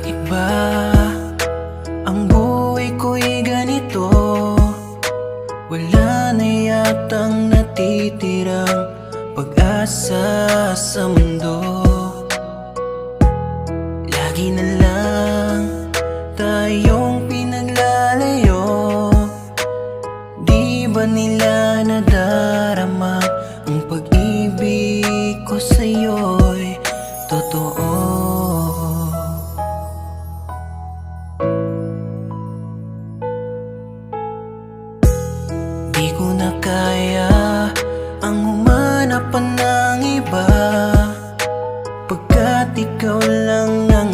iba. Ang buhay ko'y ganito, wala na yatang natitirang pag-asa sa mundo. Lagi na lang tayong pinaglalayo. Di ba nila nadarama ang pag-ibig ko sa'yo'y totoo? Di ko na kaya ang humanap pa ng iba, pagkat ikaw lang ang